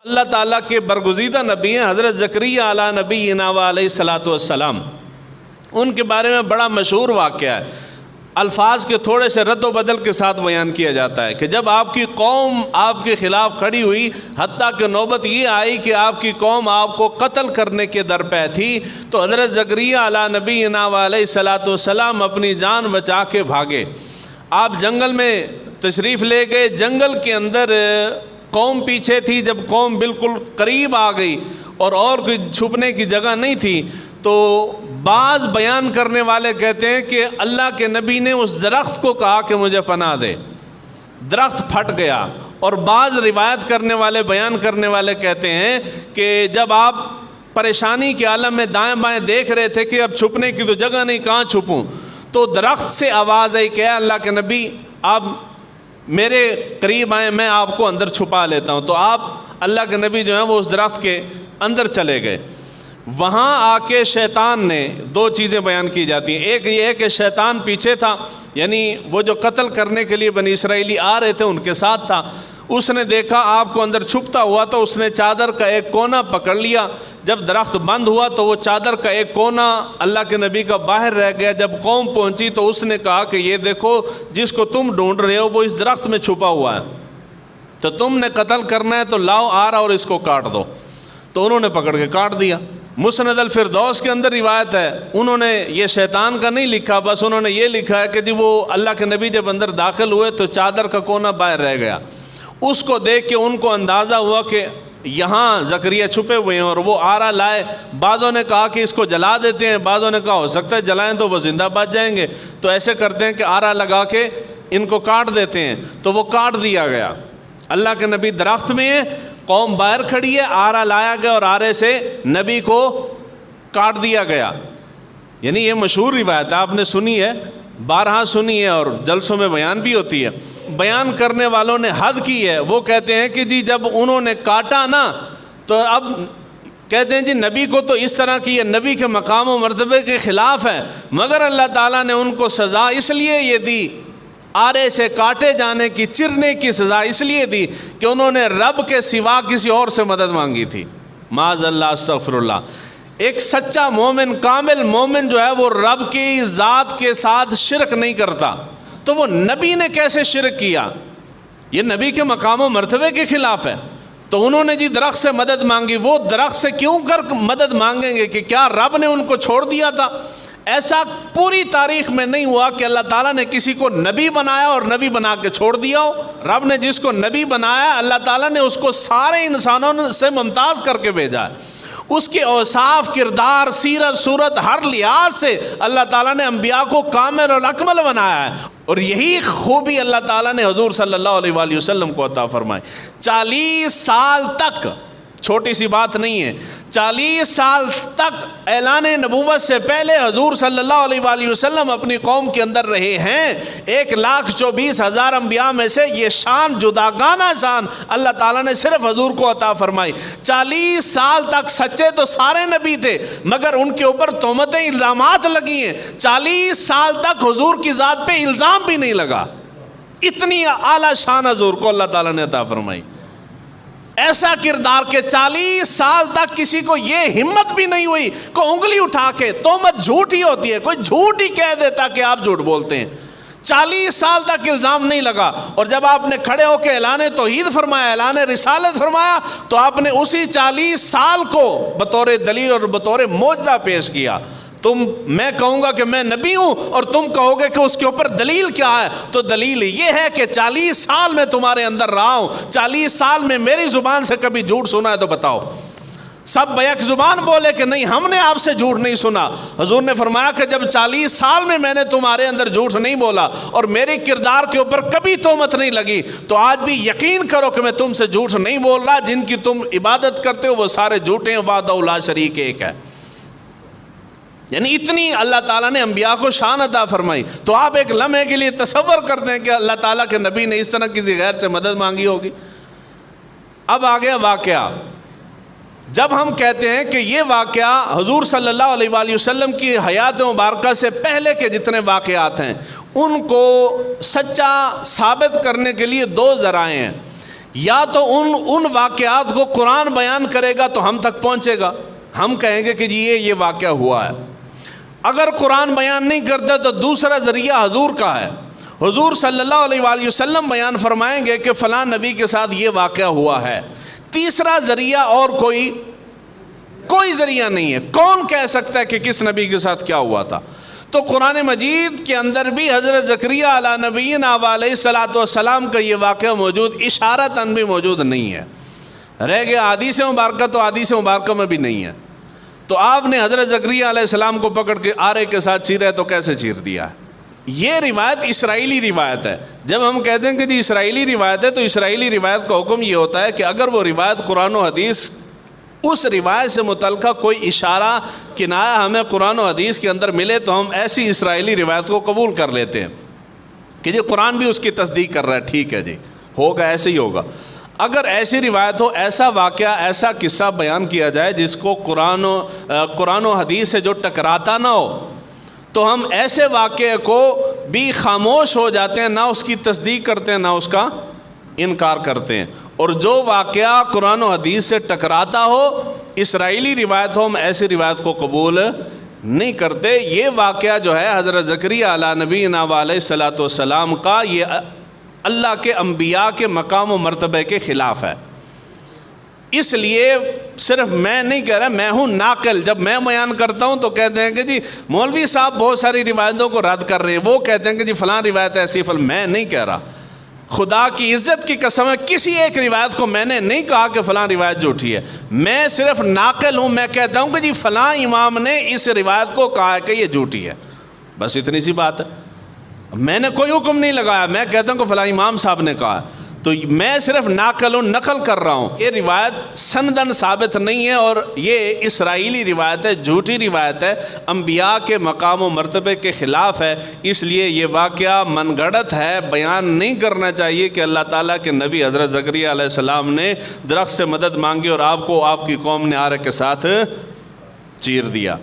اللہ تعالیٰ کے برگزیدہ نبی ہیں حضرت زکریہ علیہ نبینا و علیہ الصلاۃ والسلام، ان کے بارے میں بڑا مشہور واقعہ ہے، الفاظ کے تھوڑے سے رد و بدل کے ساتھ بیان کیا جاتا ہے کہ جب آپ کی قوم آپ کے خلاف کھڑی ہوئی، حتیٰ کہ نوبت یہ آئی کہ آپ کی قوم آپ کو قتل کرنے کے درپے تھی، تو حضرت زکریہ علیہ نبینا و علیہ الصلاۃ والسلام اپنی جان بچا کے بھاگے۔ آپ جنگل میں تشریف لے گئے، جنگل کے اندر قوم پیچھے تھی، جب قوم بالکل قریب آ گئی اور کوئی چھپنے کی جگہ نہیں تھی، تو بعض بیان کرنے والے کہتے ہیں کہ اللہ کے نبی نے اس درخت کو کہا کہ مجھے پناہ دے، درخت پھٹ گیا۔ اور بعض روایت کرنے والے بیان کرنے والے کہتے ہیں کہ جب آپ پریشانی کے عالم میں دائیں بائیں دیکھ رہے تھے کہ اب چھپنے کی تو جگہ نہیں، کہاں چھپوں، تو درخت سے آواز آئی کہ اے اللہ کے نبی آپ میرے قریب آئیں، میں آپ کو اندر چھپا لیتا ہوں۔ تو آپ اللہ کے نبی جو ہیں وہ اس درخت کے اندر چلے گئے۔ وہاں آ کے شیطان نے دو چیزیں بیان کی جاتی ہیں، ایک یہ ہے کہ شیطان پیچھے تھا، یعنی وہ جو قتل کرنے کے لیے بنی اسرائیلی آ رہے تھے ان کے ساتھ تھا، اس نے دیکھا آپ کو اندر چھپتا ہوا تو اس نے چادر کا ایک کونا پکڑ لیا۔ جب درخت بند ہوا تو وہ چادر کا ایک کونا اللہ کے نبی کا باہر رہ گیا۔ جب قوم پہنچی تو اس نے کہا کہ یہ دیکھو جس کو تم ڈھونڈ رہے ہو وہ اس درخت میں چھپا ہوا ہے، تو تم نے قتل کرنا ہے تو لاؤ آرا اور اس کو کاٹ دو۔ تو انہوں نے پکڑ کے کاٹ دیا۔ مسند الفردوس کے اندر روایت ہے، انہوں نے یہ شیطان کا نہیں لکھا، بس انہوں نے یہ لکھا ہے کہ جی وہ اللہ کے نبی جب اندر داخل ہوئے تو چادر کا کونا باہر رہ گیا۔ اس کو دیکھ کے ان کو اندازہ ہوا کہ یہاں زکریا چھپے ہوئے ہیں، اور وہ آرا لائے۔ بعضوں نے کہا کہ اس کو جلا دیتے ہیں، بعضوں نے کہا ہو سکتا ہے جلائیں تو وہ زندہ بچ جائیں گے، تو ایسے کرتے ہیں کہ آرا لگا کے ان کو کاٹ دیتے ہیں۔ تو وہ کاٹ دیا گیا۔ اللہ کے نبی درخت میں ہیں، قوم باہر کھڑی ہے، آرا لایا گیا اور آرے سے نبی کو کاٹ دیا گیا۔ یعنی یہ مشہور روایت ہے، آپ نے سنی ہے، بارہا سنی ہے اور جلسوں میں بیان بھی ہوتی ہے۔ بیان کرنے والوں نے حد کی ہے، وہ کہتے ہیں کہ جی جب انہوں نے کاٹا نا تو اب کہتے ہیں جی نبی کو تو اس طرح کی، یہ نبی کے مقام و مرتبے کے خلاف ہے، مگر اللہ تعالیٰ نے ان کو سزا اس لیے یہ دی، آرے سے کاٹے جانے کی، چرنے کی سزا اس لیے دی کہ انہوں نے رب کے سوا کسی اور سے مدد مانگی تھی۔ معاذ اللہ، استغفر اللہ۔ ایک سچا مومن، کامل مومن جو ہے وہ رب کی ذات کے ساتھ شرک نہیں کرتا، تو وہ نبی نے کیسے شرک کیا؟ یہ نبی کے مقام و مرتبے کے خلاف ہے۔ تو انہوں نے جی درخت سے مدد مانگی، وہ درخت سے کیوں کر مدد مانگیں گے کہ کیا رب نے ان کو چھوڑ دیا تھا؟ ایسا پوری تاریخ میں نہیں ہوا کہ اللہ تعالیٰ نے کسی کو نبی بنایا اور نبی بنا کے چھوڑ دیا ہو۔ رب نے جس کو نبی بنایا، اللہ تعالیٰ نے اس کو سارے انسانوں سے ممتاز کر کے بھیجا ہے۔ اس کے اوصاف، کردار، سیرت، صورت، ہر لحاظ سے اللہ تعالیٰ نے انبیاء کو کامل اور اکمل بنایا ہے، اور یہی خوبی اللہ تعالیٰ نے حضور صلی اللہ علیہ وآلہ وسلم کو عطا فرمائی۔ 40 سال تک، چھوٹی سی بات نہیں ہے، 40 سال تک اعلان نبوت سے پہلے حضور صلی اللہ علیہ وآلہ وسلم اپنی قوم کے اندر رہے ہیں۔ 1,24,000 انبیاء میں سے یہ شان، جداگانہ شان اللہ تعالیٰ نے صرف حضور کو عطا فرمائی۔ 40 سال تک سچے تو سارے نبی تھے، مگر ان کے اوپر تہمتیں، الزامات لگی ہیں۔ 40 سال تک حضور کی ذات پہ الزام بھی نہیں لگا۔ اتنی اعلیٰ شان حضور کو اللہ تعالیٰ نے عطا فرمائی۔ ایسا کردار کہ 40 سال تک کسی کو یہ ہمت بھی نہیں ہوئی کہ انگلی اٹھا کے، تہمت جھوٹ ہی ہوتی ہے، کوئی جھوٹ ہی کہہ دیتا کہ آپ جھوٹ بولتے ہیں۔ 40 سال تک الزام نہیں لگا، اور جب آپ نے کھڑے ہو کے اعلان توحید فرمایا، اعلان رسالت فرمایا، تو آپ نے اسی 40 سال کو بطور دلیل اور بطور معجزہ پیش کیا۔ میں کہوں گا کہ میں نبی ہوں اور تم کہو گے کہ اس کے اوپر دلیل کیا ہے، تو دلیل یہ ہے کہ 40 سال میں تمہارے اندر رہا ہوں، 40 سال میں میری زبان سے کبھی جھوٹ سنا ہے تو بتاؤ۔ سب بیک زبان بولے کہ نہیں ہم نے آپ سے جھوٹ نہیں سنا۔ حضور نے فرمایا کہ جب 40 سال میں نے تمہارے اندر جھوٹ نہیں بولا اور میرے کردار کے اوپر کبھی تہمت نہیں لگی، تو آج بھی یقین کرو کہ میں تم سے جھوٹ نہیں بول رہا، جن کی تم عبادت کرتے ہو وہ سارے جھوٹے ہیں، وحدہ لا شریک ایک ہے۔ یعنی اتنی اللہ تعالیٰ نے انبیاء کو شان عطا فرمائی۔ تو آپ ایک لمحے کے لیے تصور کرتے ہیں کہ اللہ تعالیٰ کے نبی نے اس طرح کسی غیر سے مدد مانگی ہوگی۔ اب آ گیا واقعہ۔ جب ہم کہتے ہیں کہ یہ واقعہ حضور صلی اللہ علیہ وآلہ وسلم کی حیات مبارکہ سے پہلے کے جتنے واقعات ہیں ان کو سچا ثابت کرنے کے لیے دو ذرائع ہیں۔ یا تو ان واقعات کو قرآن بیان کرے گا تو ہم تک پہنچے گا، ہم کہیں گے کہ جی یہ واقعہ ہوا ہے۔ اگر قرآن بیان نہیں کرتا تو دوسرا ذریعہ حضور کا ہے، حضور صلی اللہ علیہ وآلہ وسلم بیان فرمائیں گے کہ فلاں نبی کے ساتھ یہ واقعہ ہوا ہے۔ تیسرا ذریعہ اور کوئی ذریعہ نہیں ہے۔ کون کہہ سکتا ہے کہ کس نبی کے ساتھ کیا ہوا تھا؟ تو قرآن مجید کے اندر بھی حضرت زکریا علیہ نبینا علیہ الصلوۃ والسلام کا یہ واقعہ موجود، اشارتاً بھی موجود نہیں ہے۔ رہ گیا احادیث مبارکہ، تو احادیث مبارکہ میں بھی نہیں ہے۔ تو آپ نے حضرت زکریا علیہ السلام کو پکڑ کے آرے کے ساتھ چیرا ہے تو کیسے چیر دیا ہے؟ یہ روایت اسرائیلی روایت ہے۔ جب ہم کہتے ہیں کہ جی اسرائیلی روایت ہے تو اسرائیلی روایت کا حکم یہ ہوتا ہے کہ اگر وہ روایت قرآن و حدیث، اس روایت سے متعلقہ کوئی اشارہ کنایہ ہمیں قرآن و حدیث کے اندر ملے تو ہم ایسی اسرائیلی روایت کو قبول کر لیتے ہیں کہ جی قرآن بھی اس کی تصدیق کر رہا ہے، ٹھیک ہے جی ہوگا، ایسے ہی ہوگا۔ اگر ایسی روایت ہو، ایسا واقعہ، ایسا قصہ بیان کیا جائے جس کو قرآن و حدیث سے جو ٹکراتا نہ ہو، تو ہم ایسے واقعے کو بھی خاموش ہو جاتے ہیں، نہ اس کی تصدیق کرتے ہیں نہ اس کا انکار کرتے ہیں۔ اور جو واقعہ قرآن و حدیث سے ٹکراتا ہو، اسرائیلی روایت ہو، ہم ایسی روایت کو قبول نہیں کرتے۔ یہ واقعہ جو ہے حضرت زکریا علیہ نبینا علیہ الصلوۃ والسلام کا، یہ اللہ کے انبیاء کے مقام و مرتبے کے خلاف ہے۔ اس لیے صرف میں نہیں کہہ رہا، میں ہوں ناقل۔ جب میں بیان کرتا ہوں تو کہتے ہیں کہ جی مولوی صاحب بہت ساری روایتوں کو رد کر رہے ہیں، وہ کہتے ہیں کہ جی فلاں روایت ایسی میں نہیں کہہ رہا۔ خدا کی عزت کی قسم ہے، کسی ایک روایت کو میں نے نہیں کہا کہ فلاں روایت جھوٹی ہے، میں صرف ناقل ہوں۔ میں کہتا ہوں کہ جی فلاں امام نے اس روایت کو کہا ہے کہ یہ جھوٹی ہے، بس اتنی سی بات ہے۔ میں نے کوئی حکم نہیں لگایا، میں کہتا ہوں کہ فلاں امام صاحب نے کہا ہے، تو میں صرف ناقل ہوں، نقل کر رہا ہوں۔ یہ روایت سندن ثابت نہیں ہے اور یہ اسرائیلی روایت ہے، جھوٹی روایت ہے، انبیاء کے مقام و مرتبے کے خلاف ہے۔ اس لیے یہ واقعہ من گھڑت ہے، بیان نہیں کرنا چاہیے کہ اللہ تعالیٰ کے نبی حضرت زکریا علیہ السلام نے درخت سے مدد مانگی اور آپ کو آپ کی قوم نے آرے کے ساتھ چیر دیا۔